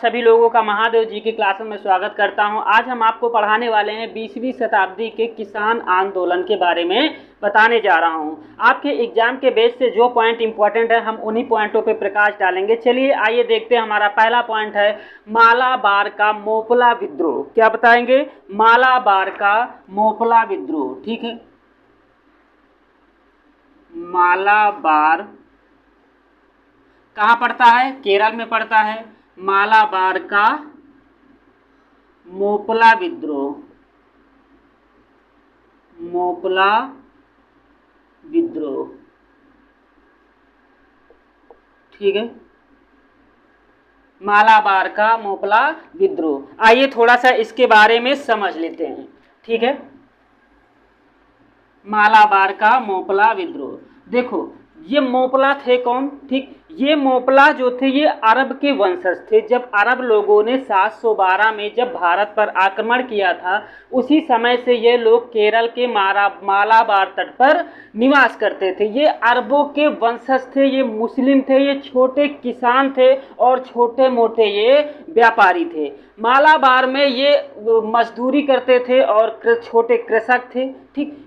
सभी लोगों का महादेव जी की क्लास में स्वागत करता हूं। आज हम आपको पढ़ाने वाले हैं 20वीं शताब्दी के किसान आंदोलन के बारे में बताने जा रहा हूं। आपके एग्जाम के बेस से जो पॉइंट इंपॉर्टेंट है हम उन्हीं पॉइंटों पे प्रकाश डालेंगे। चलिए आइए देखते हैं। हमारा पहला पॉइंट है मालाबार का मोपला विद्रोह। क्या बताएंगे? मालाबार का मोपला विद्रोह। ठीक है, मालाबार कहाँ पड़ता है? केरल में पड़ता है। मालाबार का मोपला विद्रोह, मोपला विद्रोह। ठीक है, मालाबार का मोपला विद्रोह। आइए थोड़ा सा इसके बारे में समझ लेते हैं। ठीक है, मालाबार का मोपला विद्रोह। देखो, ये मोपला थे कौन? ठीक, ये मोपला जो थे ये अरब के वंशज थे। जब अरब लोगों ने 712 में जब भारत पर आक्रमण किया था, उसी समय से ये लोग केरल के मालाबार तट पर निवास करते थे। ये अरबों के वंशज थे, ये मुस्लिम थे, ये छोटे किसान थे और छोटे मोटे ये व्यापारी थे। मालाबार में ये मजदूरी करते थे और छोटे कृषक थे। ठीक,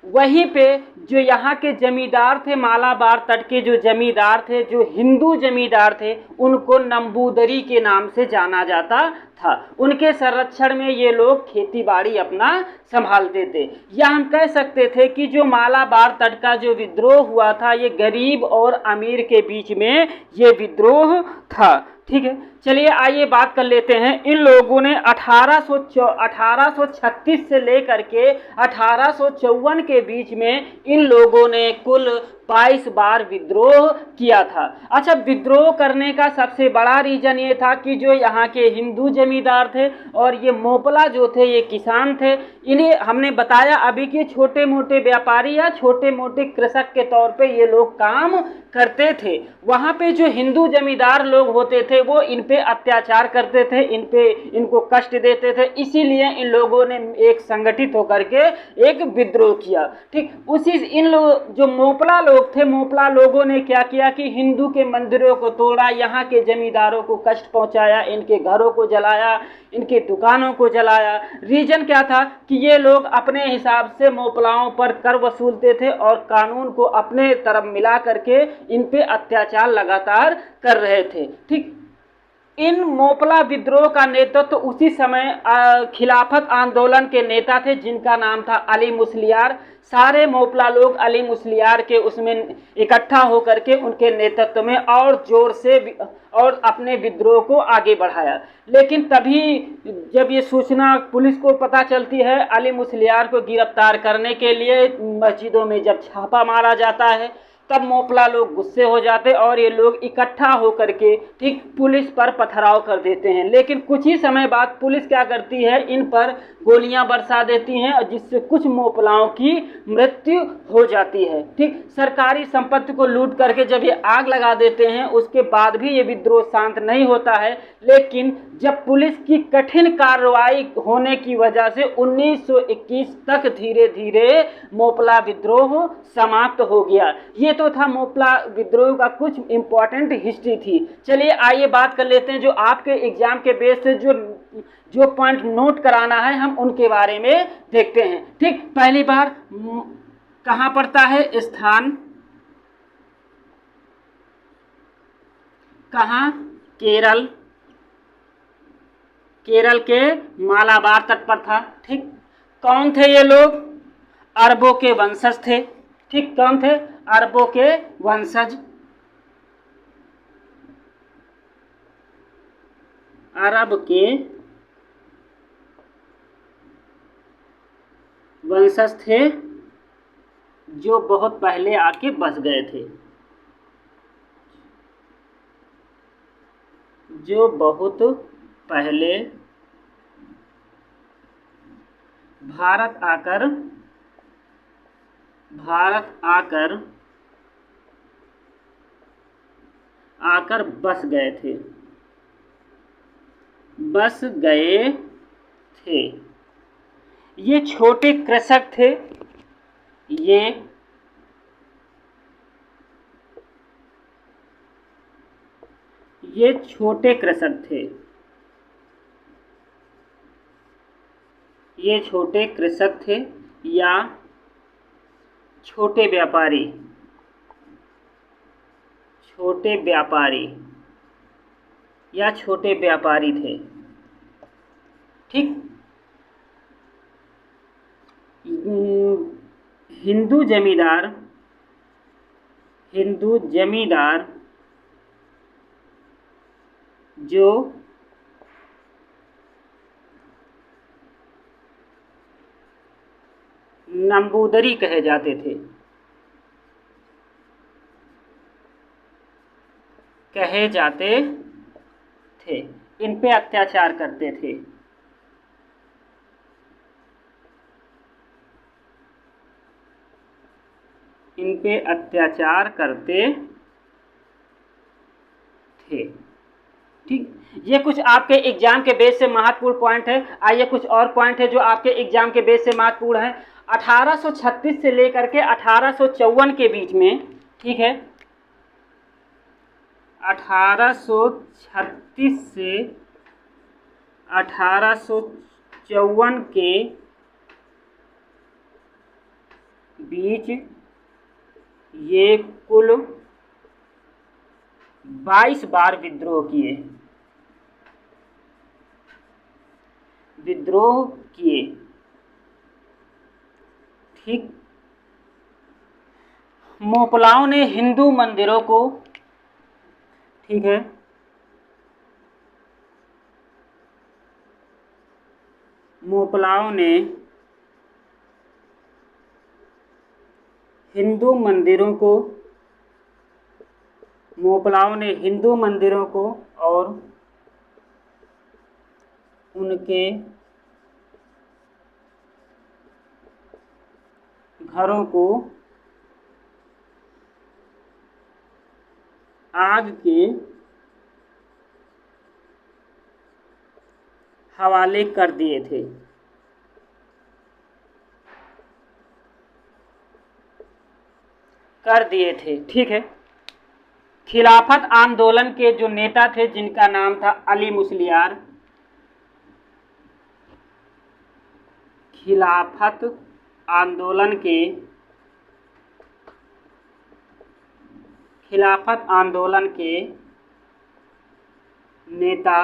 वहीं पे जो यहाँ के जमींदार थे, मालाबार तट के जो जमींदार थे, जो हिंदू जमींदार थे, उनको नंबूदरी के नाम से जाना जाता था। उनके संरक्षण में ये लोग खेती बाड़ी अपना संभालते थे। या हम कह सकते थे कि जो मालाबार तट का जो विद्रोह हुआ था, ये गरीब और अमीर के बीच में ये विद्रोह था। ठीक है, चलिए आइए बात कर लेते हैं। इन लोगों ने 1836 से लेकर के 1854 के बीच में इन लोगों ने कुल 22 बार विद्रोह किया था। अच्छा, विद्रोह करने का सबसे बड़ा रीजन ये था कि जो यहाँ के हिंदू जमींदार थे और ये मोपला जो थे ये किसान थे। इन्हें हमने बताया अभी कि छोटे मोटे व्यापारी या छोटे मोटे कृषक के तौर पे ये लोग काम करते थे। वहाँ पे जो हिंदू जमींदार लोग होते थे वो इन पे अत्याचार करते थे, इनको कष्ट देते थे। इसीलिए इन लोगों ने एक संगठित होकर के एक विद्रोह किया। ठीक, उसी इन लोग जो मोपला लोग थे, मोपला लोगों ने क्या किया कि हिंदू के मंदिरों को तोड़ा, यहाँ के जमींदारों को कष्ट पहुंचाया, इनके घरों को जलाया, इनके दुकानों को जलाया। रीजन क्या था कि ये लोग अपने हिसाब से मोपलाओं पर कर वसूलते थे और कानून को अपने तरफ मिला करके इन पे अत्याचार लगातार कर रहे थे। ठीक, इन मोपला विद्रोह का नेतृत्व उसी समय खिलाफत आंदोलन के नेता थे जिनका नाम था अली मुस्लियार। सारे मोपला लोग अली मुस्लियार के उसमें इकट्ठा होकर के उनके नेतृत्व में और जोर से और अपने विद्रोह को आगे बढ़ाया। लेकिन तभी जब ये सूचना पुलिस को पता चलती है, अली मुस्लियार को गिरफ्तार करने के लिए मस्जिदों में जब छापा मारा जाता है, तब मोपला लोग गुस्से हो जाते और ये लोग इकट्ठा होकर के ठीक पुलिस पर पथराव कर देते हैं। लेकिन कुछ ही समय बाद पुलिस क्या करती है, इन पर गोलियां बरसा देती हैं और जिससे कुछ मोपलाओं की मृत्यु हो जाती है। ठीक, सरकारी संपत्ति को लूट करके जब ये आग लगा देते हैं, उसके बाद भी ये विद्रोह शांत नहीं होता है। लेकिन जब पुलिस की कठिन कार्रवाई होने की वजह से 1921 तक धीरे धीरे मोपला विद्रोह समाप्त हो गया। ये तो था मोपला विद्रोह का कुछ इंपॉर्टेंट हिस्ट्री थी। चलिए आइए बात कर लेते हैं जो आपके एग्जाम के बेस से जो पॉइंट नोट कराना है, हम उनके बारे में देखते हैं। ठीक, पहली बार कहाँ पड़ता है स्थान? कहाँ? केरल, केरल के मालाबार तट पर था। ठीक, कौन थे ये लोग? अरबों के वंशज थे। ठीक, कौन थे? अरबों के वंशज, अरब के वंशज थे जो बहुत पहले आके बस गए थे, जो बहुत पहले भारत आकर बस गए थे। ये छोटे कृषक थे, ये छोटे कृषक थे। ये छोटे कृषक थे या छोटे व्यापारी, छोटे व्यापारी या छोटे व्यापारी थे। ठीक। हिंदू जमींदार, हिंदू जमींदार जो नंबूदरी कहे जाते थे, कहे जाते थे, इन पे अत्याचार करते थे। इन पे अत्याचार करते थे। ठीक। ये कुछ आपके एग्जाम के बेस से महत्वपूर्ण पॉइंट है। आइए कुछ और पॉइंट है जो आपके एग्जाम के बेस से महत्वपूर्ण है। 1836 से लेकर के 1854 के बीच में, ठीक है, 1836 से 1854 के बीच ये कुल 22 बार विद्रोह किए, विद्रोह किए। ठीक। मोपलाओं ने हिंदू मंदिरों को, ठीक है, मोपलाओं ने हिंदू मंदिरों को, मोपलाओं ने हिंदू मंदिरों को और उनके घरों को आग के हवाले कर दिए थे। कर दिए थे। ठीक है। खिलाफत आंदोलन के जो नेता थे जिनका नाम था अली मुस्लियार, खिलाफत आंदोलन के, खिलाफत आंदोलन के नेता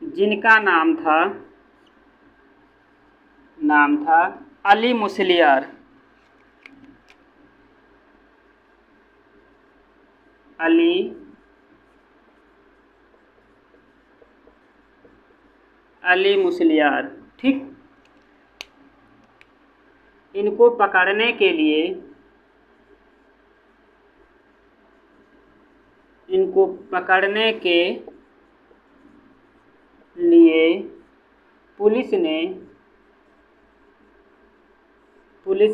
जिनका नाम था अली मुस्लियार, अली मुस्लियार। ठीक। इनको पकड़ने के लिए, इनको पकड़ने के लिए पुलिस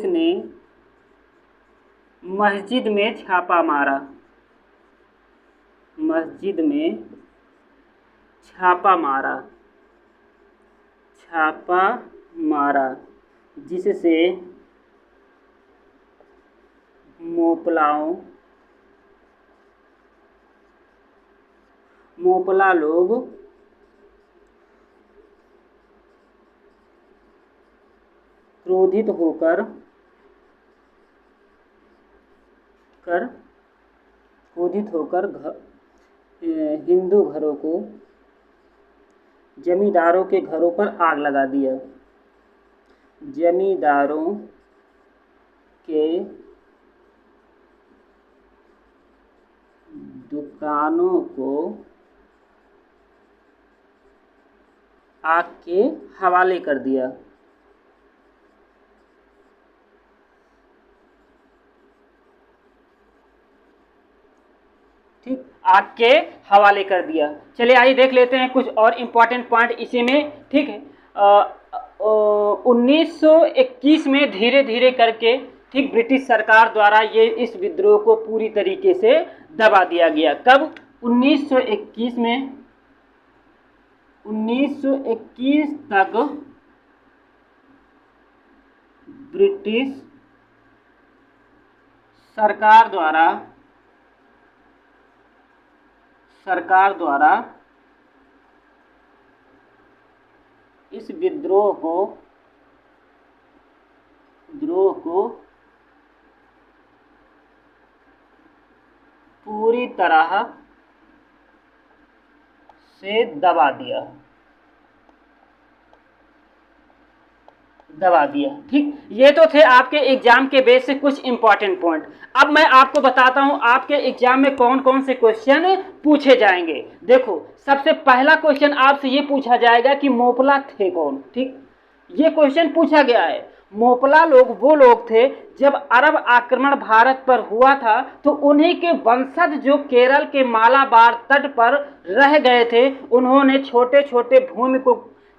ने मस्जिद में छापा मारा, मस्जिद में छापा मारा, छापा मारा, जिससे मोपला लोग क्रोधित होकर हिंदू घरों को, जमींदारों के घरों पर आग लगा दिया। जमींदारों के दुकानों को आग के हवाले कर दिया। ठीक। आग के हवाले कर दिया। चलिए आइए देख लेते हैं कुछ और इम्पोर्टेंट पॉइंट इसी में। ठीक है। 1921 में धीरे धीरे करके, ठीक, ब्रिटिश सरकार द्वारा ये इस विद्रोह को पूरी तरीके से दबा दिया गया। कब? 1921 में। 1921 तक ब्रिटिश सरकार द्वारा इस विद्रोह को पूरी तरह से दबा दिया। ठीक, ये तो थे आपके एग्जाम के बेस से कुछ इंपॉर्टेंट पॉइंट। अब मैं आपको बताता हूं आपके एग्जाम में कौन कौन से क्वेश्चन पूछे जाएंगे। देखो, सबसे पहला क्वेश्चन आपसे ये पूछा जाएगा कि मोपला थे कौन। ठीक, ये क्वेश्चन पूछा गया है। मोपला लोग वो लोग थे, जब अरब आक्रमण भारत पर हुआ था तो उन्हीं के वंशज जो केरल के मालाबार तट पर रह गए थे, उन्होंने छोटे छोटे भूमि को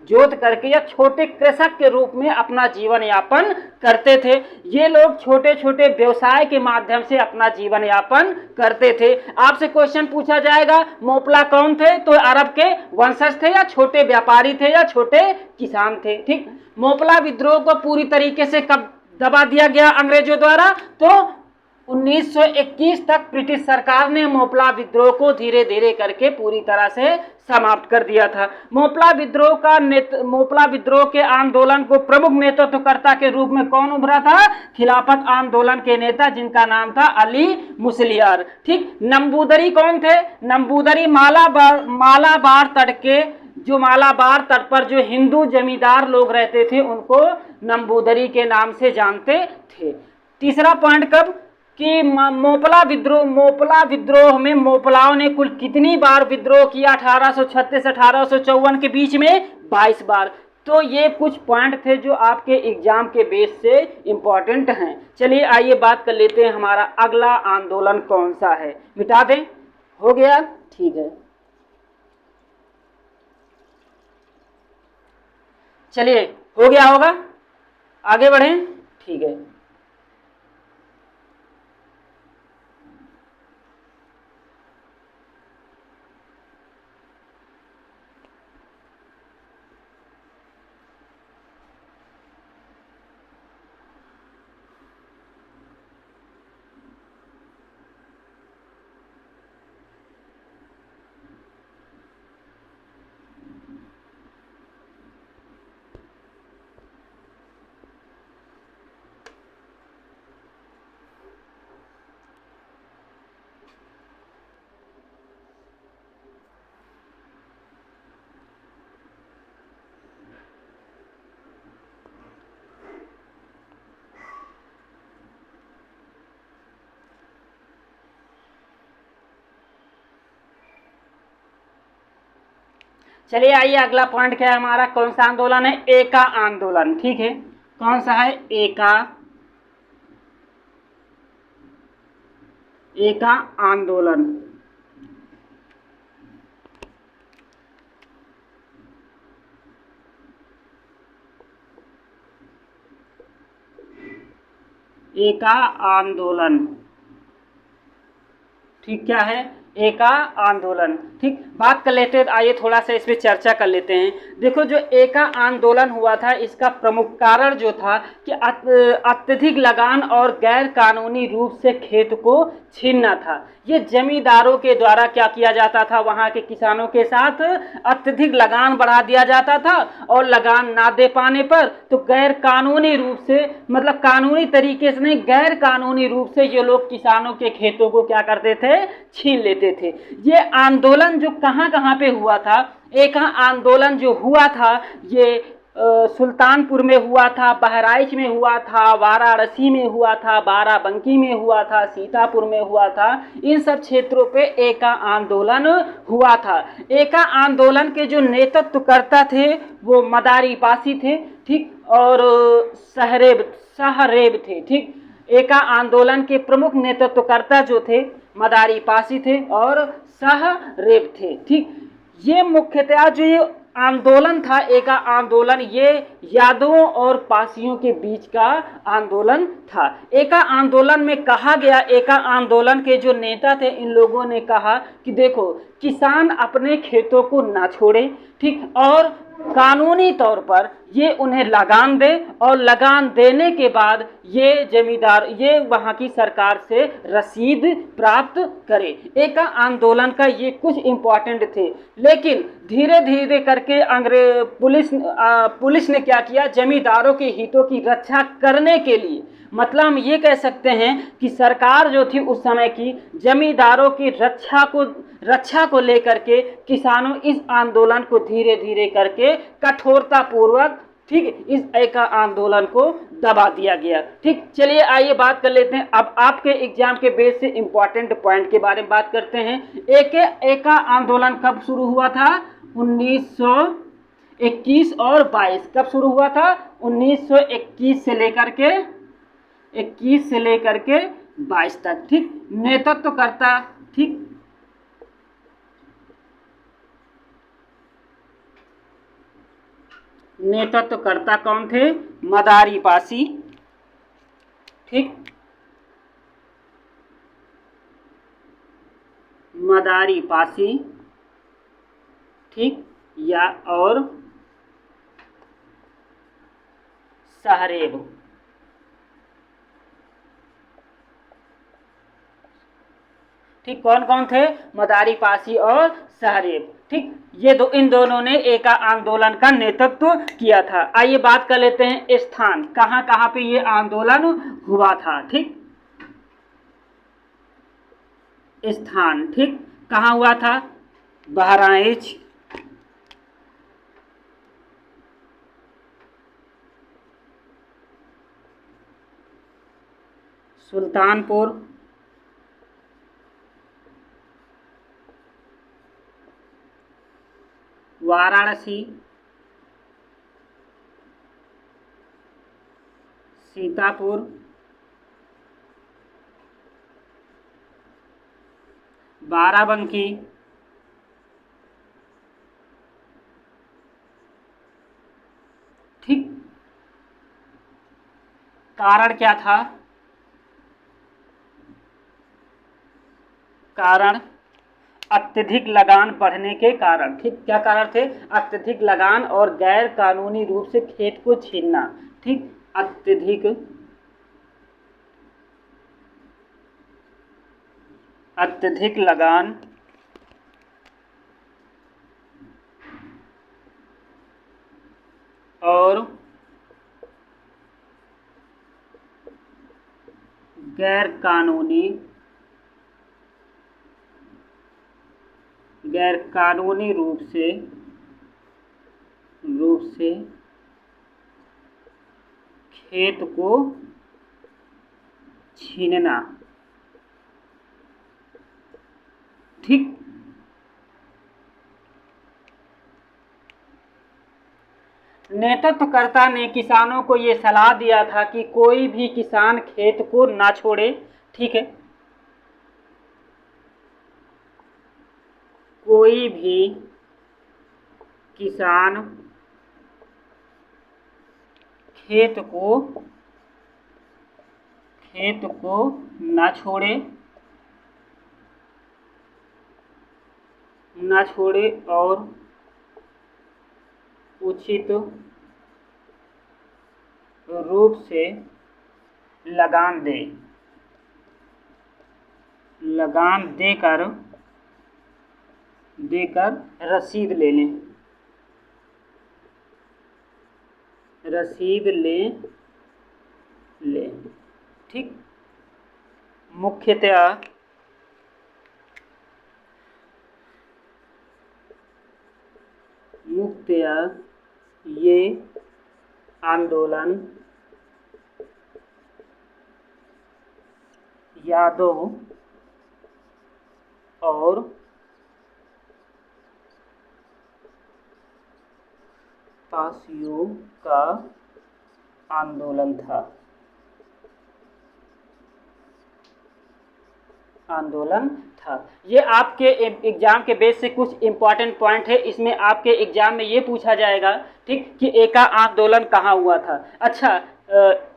जोत करके या छोटे कृषक के रूप में अपना जीवन यापन करते थे। ये लोग छोटे छोटे व्यवसाय के माध्यम से अपना जीवन यापन करते थे। आपसे क्वेश्चन पूछा जाएगा मोपला कौन थे, तो अरब के वंशज थे या छोटे व्यापारी थे या छोटे किसान थे। ठीक, मोपला विद्रोह को पूरी तरीके से कब दबा दिया गया अंग्रेजों द्वारा, तो 1921 तक ब्रिटिश सरकार ने मोपला विद्रोह को धीरे धीरे करके पूरी तरह से समाप्त कर दिया था। मोपला विद्रोह के आंदोलन को प्रमुख नेतृत्वकर्ता के रूप में कौन उभरा था? खिलाफत आंदोलन के नेता, जिनका नाम था अली मुसलियार। ठीक, नंबूदरी कौन थे? नंबूदरी मालाबार तट पर जो हिंदू जमींदार लोग रहते थे उनको नंबूदरी के नाम से जानते थे। तीसरा पॉइंट कि मोपला विद्रोह में मोपलाओं ने कुल कितनी बार विद्रोह किया? 1836-1854 के बीच में 22 बार। तो ये कुछ पॉइंट थे जो आपके एग्जाम के बेस से इम्पॉर्टेंट हैं। चलिए आइए बात कर लेते हैं हमारा अगला आंदोलन कौन सा है। मिटा दें, हो गया? ठीक है, चलिए हो गया होगा, आगे बढ़ें। ठीक है, चलिए आइए अगला पॉइंट क्या है हमारा, कौन सा आंदोलन है? एका आंदोलन। ठीक है, कौन सा है? एका आंदोलन। एका आंदोलन, ठीक, क्या है? एका आंदोलन। ठीक, बात कर लेते हैं, आइए थोड़ा सा इस पर चर्चा कर लेते हैं। देखो, जो एका आंदोलन हुआ था इसका प्रमुख कारण जो था कि अत्यधिक लगान और गैर कानूनी रूप से खेत को छीनना था। ये जमींदारों के द्वारा क्या किया जाता था, वहाँ के किसानों के साथ अत्यधिक लगान बढ़ा दिया जाता था, और लगान ना दे पाने पर तो गैर कानूनी रूप से, मतलब कानूनी तरीके से नहीं, गैर कानूनी रूप से ये लोग किसानों के खेतों को क्या करते थे? छीन लेते थे। ये आंदोलन जो कहाँ कहाँ पे हुआ था? एक आंदोलन जो हुआ था ये सुल्तानपुर में हुआ था, बहराइच में हुआ था, वाराणसी में हुआ था, बाराबंकी में हुआ था, सीतापुर में हुआ था। इन सब क्षेत्रों पे एका आंदोलन हुआ था। एका आंदोलन के जो नेतृत्वकर्ता थे वो मदारी पासी थे। ठीक, और सहरेब थे। ठीक, एका आंदोलन के प्रमुख नेतृत्वकर्ता जो थे मदारी पासी थे और सहरेब थे। ठीक, ये मुख्यतः जो ये आंदोलन था, एका आंदोलन, ये यादवों और पासियों के बीच का आंदोलन था। एका आंदोलन में कहा गया, एका आंदोलन के जो नेता थे इन लोगों ने कहा कि देखो, किसान अपने खेतों को ना छोड़े, ठीक, और कानूनी तौर पर ये उन्हें लगान दे और लगान देने के बाद ये जमींदार ये वहाँ की सरकार से रसीद प्राप्त करे। एका आंदोलन का ये कुछ इम्पोर्टेंट थे, लेकिन धीरे धीरे करके पुलिस ने क्या किया, जमींदारों के हितों की रक्षा करने के लिए, मतलब हम ये कह सकते हैं कि सरकार जो थी उस समय की जमींदारों की रक्षा को लेकर के किसानों इस आंदोलन को धीरे धीरे करके कठोरता पूर्वक, ठीक, इस एका आंदोलन को दबा दिया गया। ठीक, चलिए आइए बात कर लेते हैं अब आपके एग्जाम के बेस से इंपॉर्टेंट पॉइंट के बारे में बात करते हैं। एका आंदोलन कब शुरू हुआ था? 1921 और 22। कब शुरू हुआ था? 1921 से लेकर के 22 तक। ठीक, नेतृत्वकर्ता, ठीक, नेतृत्वकर्ता कौन थे? मदारी पासी। ठीक, मदारी पासी, ठीक, या और सहरेब। ठीक, कौन कौन थे? मदारी पासी और सहरेब। ठीक, ये इन दोनों ने एका आंदोलन का नेतृत्व किया था। आइए बात कर लेते हैं स्थान, कहाँ कहाँ पे ये आंदोलन हुआ था। ठीक, स्थान, ठीक, कहाँ हुआ था? बहराइच, सुल्तानपुर, वाराणसी, सीतापुर, बाराबंकी, ठीक, कारण क्या था? कारण अत्यधिक लगान बढ़ने के कारण। ठीक, क्या कारण थे? अत्यधिक लगान और गैर कानूनी रूप से खेत को छीनना। ठीक, अत्यधिक लगान और गैर कानूनी रूप से खेत को छीनना। ठीक, नेतृत्वकर्ता ने किसानों को ये सलाह दिया था कि कोई भी किसान खेत को ना छोड़े। ठीक है, कोई भी किसान खेत को ना छोड़े और उचित रूप से लगान देकर रसीद ले लें। ठीक, मुख्यतया ये आंदोलन यादव और पासियों का आंदोलन था। ये आपके एग्जाम के बेस से कुछ इंपॉर्टेंट पॉइंट है। इसमें आपके एग्जाम में ये पूछा जाएगा, ठीक, कि एका आंदोलन कहाँ हुआ था। अच्छा,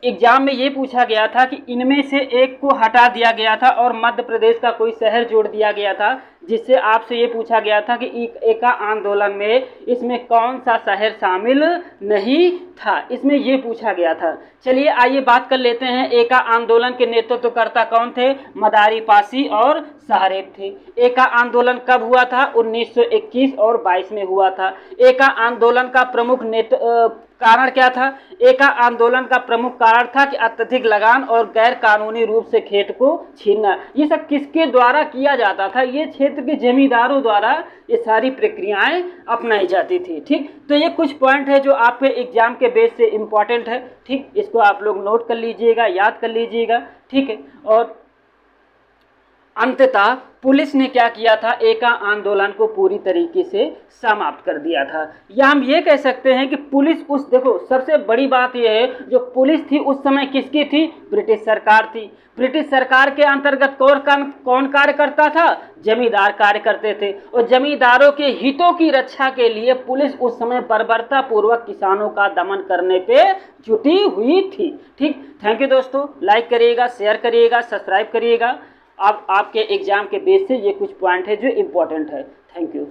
एग्जाम में ये पूछा गया था कि इनमें से एक को हटा दिया गया था और मध्य प्रदेश का कोई शहर जोड़ दिया गया था। जिससे आपसे ये पूछा गया था कि एका आंदोलन में इसमें कौन सा शहर शामिल नहीं था, इसमें ये पूछा गया था। चलिए आइए बात कर लेते हैं, एका आंदोलन के नेतृत्वकर्ता कौन थे? मदारी पासी और साहरेब थे। एका आंदोलन कब हुआ था? 1921 और 22 में हुआ था। एका आंदोलन का प्रमुख कारण क्या था? एका आंदोलन का प्रमुख कारण था कि अत्यधिक लगान और गैर कानूनी रूप से खेत को छीनना। ये सब किसके द्वारा किया जाता था? ये क्षेत्र के जमींदारों द्वारा ये सारी प्रक्रियाएं अपनाई जाती थी। ठीक, तो ये कुछ पॉइंट है जो आपके एग्जाम के बेस से इम्पॉर्टेंट है। ठीक, इसको आप लोग नोट कर लीजिएगा, याद कर लीजिएगा। ठीक है, और अंततः पुलिस ने क्या किया था? एका आंदोलन को पूरी तरीके से समाप्त कर दिया था। या हम ये कह सकते हैं कि पुलिस उस, देखो सबसे बड़ी बात यह है, जो पुलिस थी उस समय किसकी थी? ब्रिटिश सरकार थी। ब्रिटिश सरकार के अंतर्गत कौन कार्य करता था? जमींदार कार्य करते थे, और जमींदारों के हितों की रक्षा के लिए पुलिस उस समय बर्बरता पूर्वक किसानों का दमन करने पे जुटी हुई थी। ठीक, थैंक यू दोस्तों, लाइक करिएगा, शेयर करिएगा, सब्सक्राइब करिएगा। अब आपके एग्जाम के बेस से ये कुछ पॉइंट है जो इम्पोर्टेंट है। Thank you.